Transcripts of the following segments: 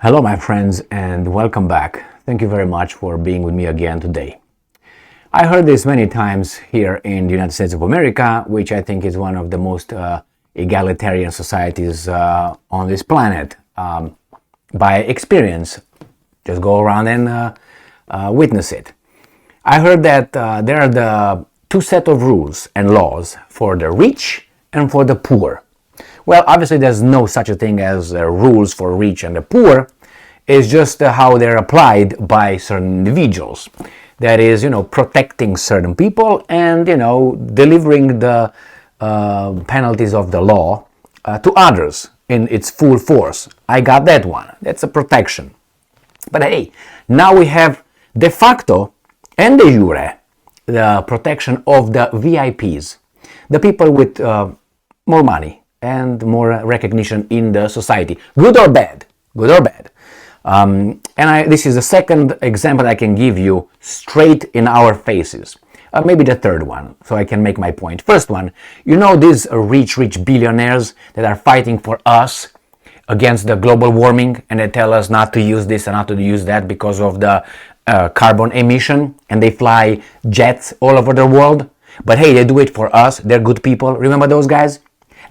Hello, my friends, and welcome back. Thank you very much for being with me again today. I heard this many times here in the United States of America, which I think is one of the most egalitarian societies on this planet. By experience, just go around and witness it. I heard that there are the two set of rules and laws for the rich and for the poor. Well, obviously there's no such a thing as rules for rich and the poor. It's just how they're applied by certain individuals. That is, protecting certain people and, delivering the penalties of the law to others in its full force. I got that one. That's a protection. But hey, now we have de facto and de jure the protection of the VIPs, the people with more money and more recognition in the society, good or bad. This is the second example I can give you straight in our faces. Maybe the third one, so I can make my point. First one, these rich billionaires that are fighting for us against the global warming, and they tell us not to use this and not to use that because of the carbon emission, and they fly jets all over the world. But hey, they do it for us. They're good people. Remember those guys?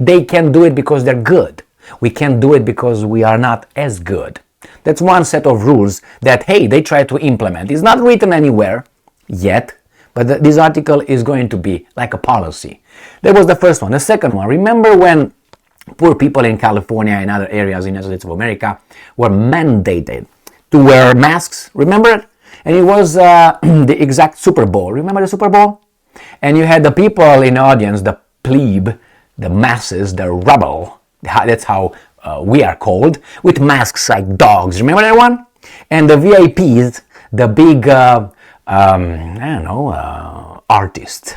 They can do it because they're good. We can't do it because we are not as good. That's one set of rules that, hey, they try to implement. It's not written anywhere yet, but this article is going to be like a policy. That was the first one. The second one, remember when poor people in California and other areas in the United States of America were mandated to wear masks? Remember it? And it was the exact Super Bowl. Remember the Super Bowl? And you had the people in the audience, the plebe, the masses, the rabble, that's how we are called, with masks like dogs. Remember that one? And the VIPs, the big, artists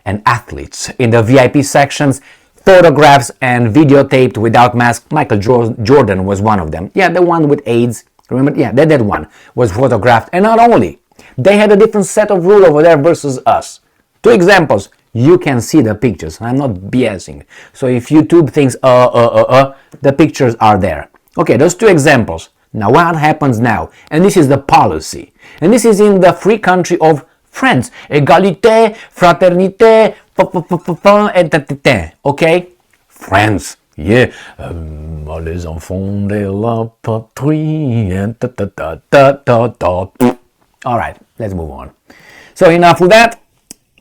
and athletes in the VIP sections, photographs and videotaped without masks. Michael Jordan was one of them. Yeah, the one with AIDS. Remember? Yeah, that one was photographed. And not only, they had a different set of rule over there versus us. Two examples. You can see the pictures. I'm not BSing. So if YouTube thinks, the pictures are there. Okay, those two examples. Now what happens now? And this is the policy. And this is in the free country of France. Égalité, fraternité, okay? France. Yeah. Les enfants de la patrie. All right, let's move on. So enough with that.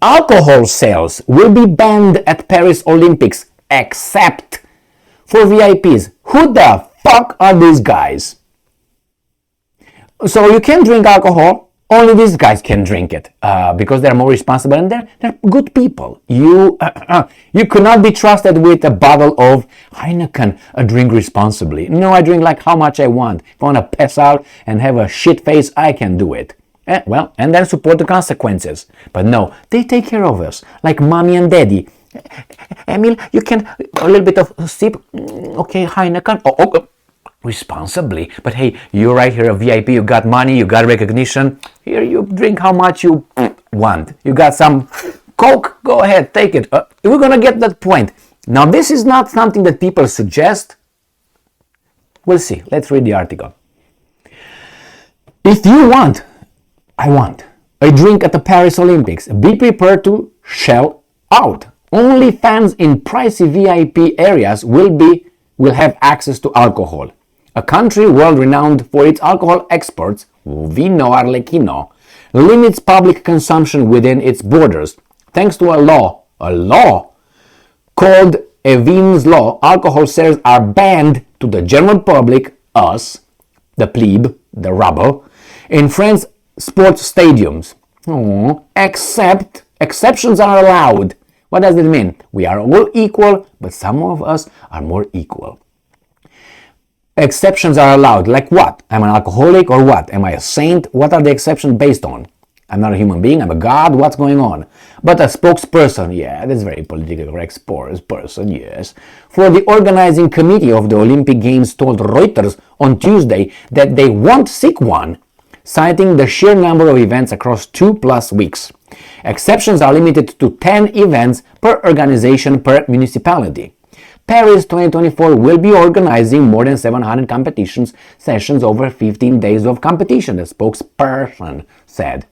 Alcohol sales will be banned at Paris Olympics except for VIPs. Who the fuck are these guys? So you can drink alcohol, only these guys can drink it because they're more responsible and they're good people. You could not be trusted with a bottle of Heineken, drink responsibly. No, I drink like how much I want. If I want to pass out and have a shit face, I can do it. And then support the consequences. But no, they take care of us, like mommy and daddy. Emil, you can, a little bit of sip, okay, Heineken, responsibly. But hey, you're right here, a VIP, you got money, you got recognition. Here, you drink how much you want. You got some Coke, go ahead, take it. We're gonna get that point. Now, this is not something that people suggest. We'll see. Let's read the article. If you want, I want a drink at the Paris Olympics. Be prepared to shell out. Only fans in pricey VIP areas will have access to alcohol. A country world-renowned for its alcohol exports, Vino Arlecchino, limits public consumption within its borders. Thanks to a law called Evine's Law, alcohol sales are banned to the general public, us, the plebe, the rabble, in France sports stadiums. Exceptions are allowed. What does it mean? We are all equal, but some of us are more equal. Exceptions are allowed. Like what? I'm an alcoholic or what? Am I a saint? What are the exceptions based on? I'm not a human being, I'm a god, what's going on? But a spokesperson, yeah, that's very politically correct, spokesperson, yes, for the organizing committee of the Olympic Games told Reuters on Tuesday that they won't seek one, citing the sheer number of events across 2+ weeks. Exceptions are limited to 10 events per organization per municipality. Paris 2024 will be organizing more than 700 competitions sessions over 15 days of competition, the spokesperson said.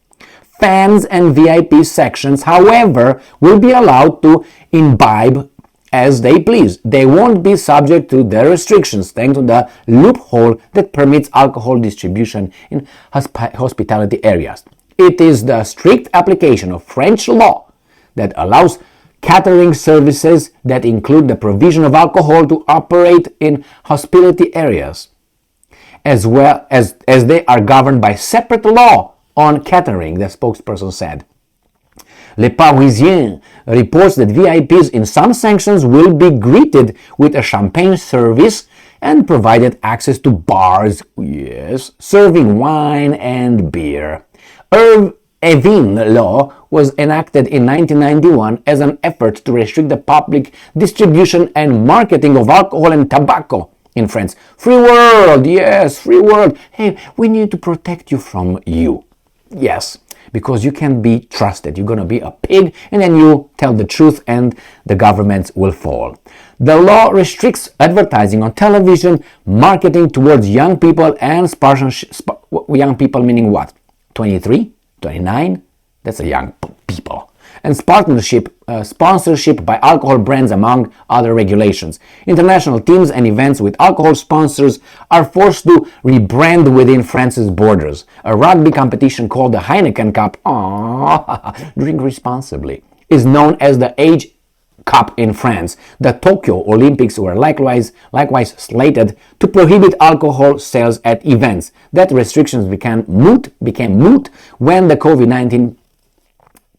Fans and VIP sections, however, will be allowed to imbibe as they please. They won't be subject to the restrictions thanks to the loophole that permits alcohol distribution in hospitality areas. It is the strict application of French law that allows catering services that include the provision of alcohol to operate in hospitality areas, as well as they are governed by separate law on catering, the spokesperson said. Le Parisien reports that VIPs in some sections will be greeted with a champagne service and provided access to bars, yes, serving wine and beer. Evin law was enacted in 1991 as an effort to restrict the public distribution and marketing of alcohol and tobacco in France. Free world, yes, free world. Hey, we need to protect you from you. Yes, because you can't be trusted. You're going to be a pig and then you tell the truth and the government will fall. The law restricts advertising on television, marketing towards young people and young people meaning what? 23, 29? That's a young people. And sponsorship by alcohol brands among other regulations. International teams and events with alcohol sponsors are forced to rebrand within France's borders. A rugby competition called the Heineken Cup, drink responsibly, is known as the Age Cup in France. The Tokyo Olympics were likewise slated to prohibit alcohol sales at events. That restrictions became moot when the COVID-19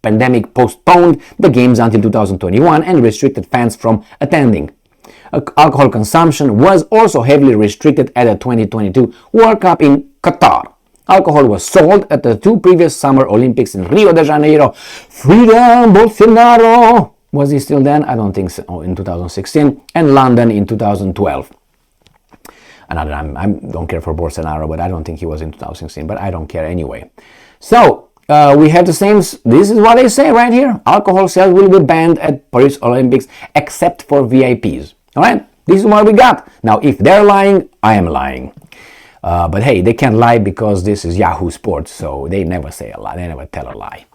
pandemic postponed the games until 2021 and restricted fans from attending. Alcohol consumption was also heavily restricted at the 2022 World Cup in Qatar. Alcohol was sold at the two previous Summer Olympics in Rio de Janeiro. Freedom, Bolsonaro! Was he still then? I don't think so. In 2016 and London in 2012. Another, I don't care for Bolsonaro, but I don't think he was in 2016, but I don't care anyway. So, we have the same, this is what they say right here. Alcohol sales will be banned at Paris Olympics except for VIPs. Alright? This is what we got. Now, if they're lying, I am lying. But hey, they can't lie because this is Yahoo Sports, so they never say a lie. They never tell a lie.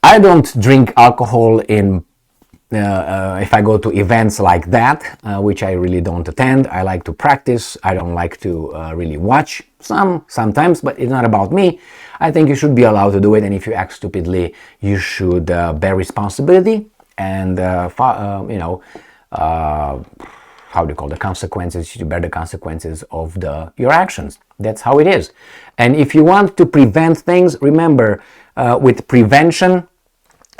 I don't drink alcohol if I go to events like that, which I really don't attend. I like to practice. I don't like to really watch sometimes, but it's not about me. I think you should be allowed to do it, and if you act stupidly, you should bear responsibility and, how do you call the consequences? You bear the consequences of your actions. That's how it is. And if you want to prevent things, remember, with prevention,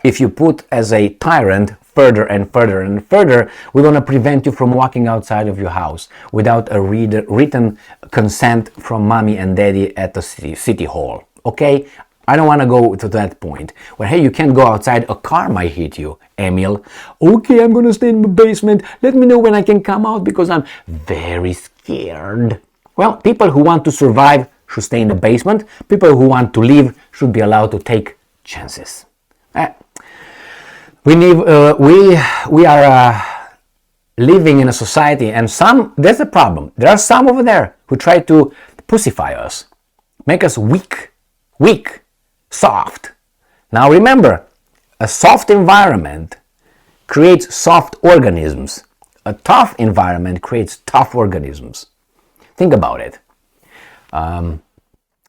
if you put as a tyrant further and further and further, we're going to prevent you from walking outside of your house without a written consent from mommy and daddy at the city hall. Okay? I don't want to go to that point where, hey, you can't go outside, a car might hit you, Emil. Okay, I'm going to stay in the basement. Let me know when I can come out because I'm very scared. Well, people who want to survive should stay in the basement. People who want to leave should be allowed to take chances. We are living in a society, and there's a problem. There are some over there who try to pussify us, make us weak, soft. Now remember, a soft environment creates soft organisms. A tough environment creates tough organisms. Think about it.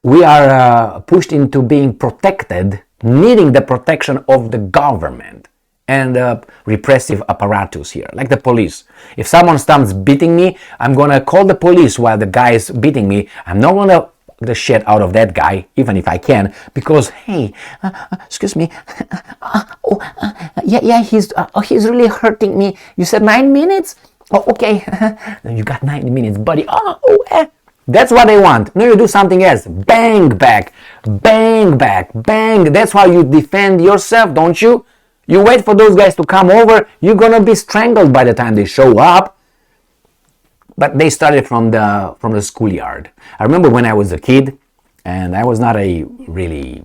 We are pushed into being protected, needing the protection of the government and repressive apparatus here, like the police. If someone starts beating me, I'm gonna call the police while the guy is beating me. I'm not gonna the shit out of that guy, even if I can, because hey, excuse me, he's really hurting me. You said 9 minutes? Oh, okay, you got 9 minutes, buddy. That's what they want. No, you do something else. Bang back, bang back, bang. That's how you defend yourself, don't you? You wait for those guys to come over. You're gonna be strangled by the time they show up. But they started from the schoolyard. I remember when I was a kid, and I was not a really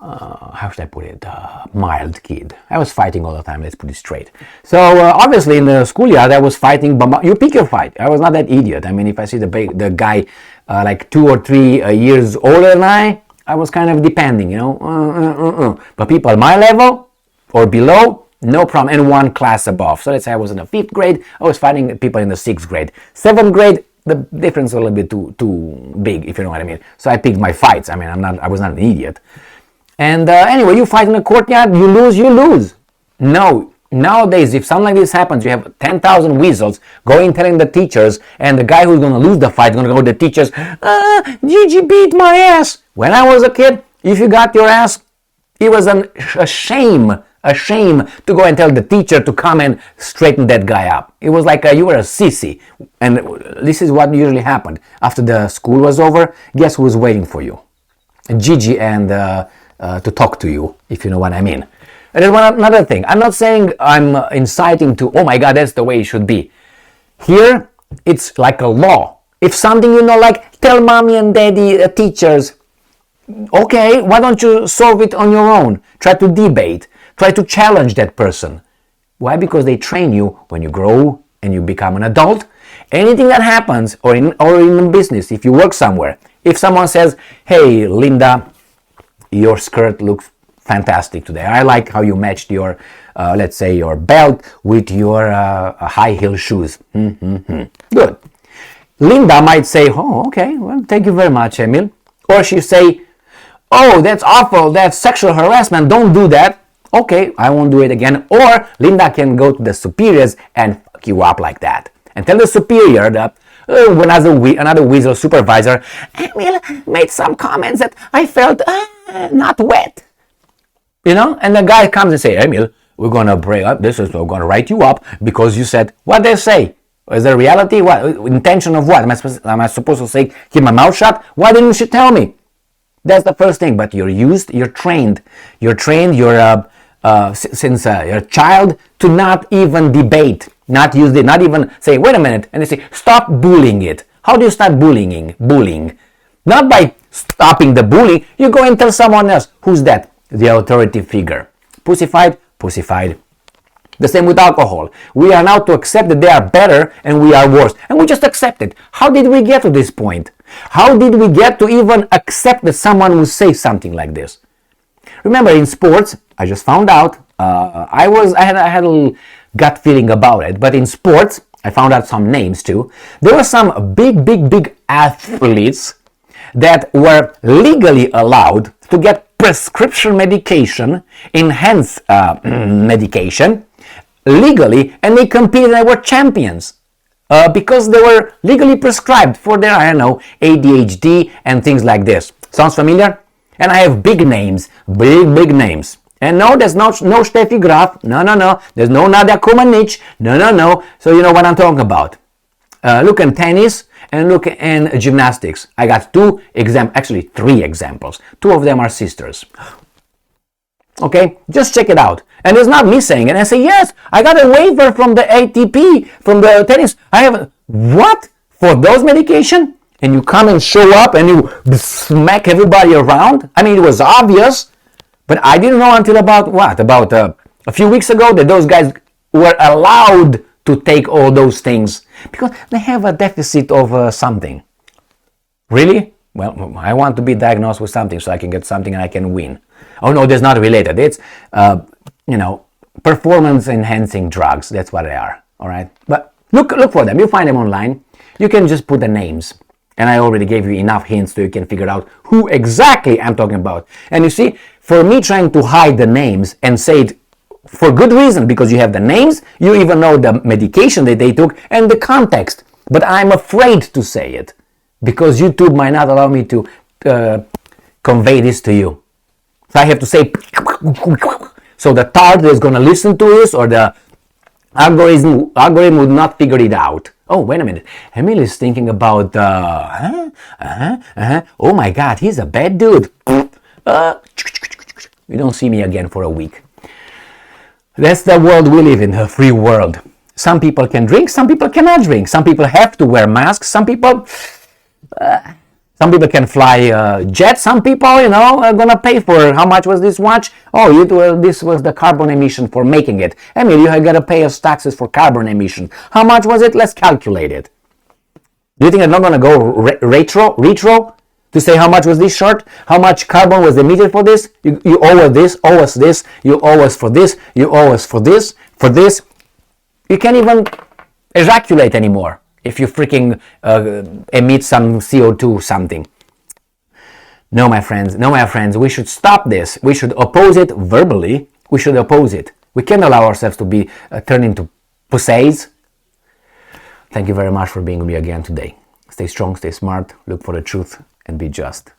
how should I put it, mild kid. I was fighting all the time, let's put it straight. So obviously in the schoolyard I was fighting, but you pick your fight. I was not that idiot. I mean, if I see the guy like 2 or 3 years older than I was kind of depending, But people at my level or below, no problem, and one class above. So let's say I was in the 5th grade, I was fighting people in the 6th grade. 7th grade, the difference is a little bit too big, if you know what I mean. So I picked my fights. I mean, I was not an idiot. And anyway, you fight in the courtyard, you lose. No, nowadays, if something like this happens, you have 10,000 weasels going telling the teachers, and the guy who's going to lose the fight is going to go to the teachers, Gigi beat my ass. When I was a kid, if you got your ass, it was a shame to go and tell the teacher to come and straighten that guy up. It was like you were a sissy. And this is what usually happened. After the school was over, guess who was waiting for you? Gigi and to talk to you, if you know what I mean. And there's another thing. I'm not saying I'm inciting to, oh my God, that's the way it should be. Here, it's like a law. If something you know, like tell mommy and daddy, teachers, okay, why don't you solve it on your own? Try to debate. Try to challenge that person. Why? Because they train you when you grow and you become an adult. Anything that happens, or in business, if you work somewhere, if someone says, hey, Linda, your skirt looks fantastic today. I like how you matched your, let's say, your belt with your high heel shoes. Good. Linda might say, oh, okay, well, thank you very much, Emil. Or she say, oh, that's awful, that's sexual harassment, don't do that. Okay, I won't do it again. Or Linda can go to the superiors and fuck you up like that. And tell the superior that another weasel supervisor, Emil made some comments that I felt not wet. And the guy comes and say, Emil, we're going to break up, we're going to write you up because you said, what they say? Is there reality? What? Intention of what? Am I supposed to say, keep my mouth shut? Why didn't you tell me? That's the first thing. But you're trained, since you're a child to not even debate, not use it, not even say, wait a minute, and they say, stop bullying it. How do you start bullying? Not by stopping the bullying. You go and tell someone else. Who's that? The authority figure. Pussified. The same with alcohol. We are now to accept that they are better and we are worse. And we just accept it. How did we get to this point? How did we get to even accept that someone will say something like this? Remember, in sports, I just found out, I had a little gut feeling about it, but in sports, I found out some names too. There were some big athletes that were legally allowed to get prescription medication, enhanced medication, legally, and they competed and they were champions because they were legally prescribed for their, ADHD and things like this. Sounds familiar? And I have big names, big names. And no, there's no Steffi Graf, no. There's no Nadia Comaneci, no. So you know what I'm talking about. Look in tennis and look in gymnastics. I got 3 examples. 2 of them are sisters. Okay, just check it out. And it's not me saying it. I say, yes, I got a waiver from the ATP, from the tennis. I have, what? For those medication? And you come and show up and you smack everybody around? I mean, it was obvious, but I didn't know until about a few weeks ago that those guys were allowed to take all those things because they have a deficit of something. Really? Well, I want to be diagnosed with something so I can get something and I can win. Oh no, that's not related. It's, performance enhancing drugs. That's what they are. All right. But look for them. You find them online. You can just put the names. And I already gave you enough hints so you can figure out who exactly I'm talking about. And you see, for me trying to hide the names and say it for good reason, because you have the names, you even know the medication that they took and the context. But I'm afraid to say it because YouTube might not allow me to convey this to you. So I have to say, so the tart is going to listen to this, or the algorithm would not figure it out. Oh, wait a minute. Emil is thinking about, oh my God, he's a bad dude. You don't see me again for a week. That's the world we live in, a free world. Some people can drink, some people cannot drink. Some people have to wear masks, some people Some people can fly jets. Some people, are gonna pay for how much was this watch? Oh, this was the carbon emission for making it. Emil, you gotta pay us taxes for carbon emission. How much was it? Let's calculate it. Do you think I'm not gonna go retro to say how much was this shirt? How much carbon was emitted for this? You owe us this. You owe us for this. You owe us for this. For this, you can't even ejaculate anymore if you freaking emit some CO2 something. No, my friends, we should stop this. We should oppose it verbally. We should oppose it. We can't allow ourselves to be turned into pussies. Thank you very much for being with me again today. Stay strong, stay smart, look for the truth, and be just.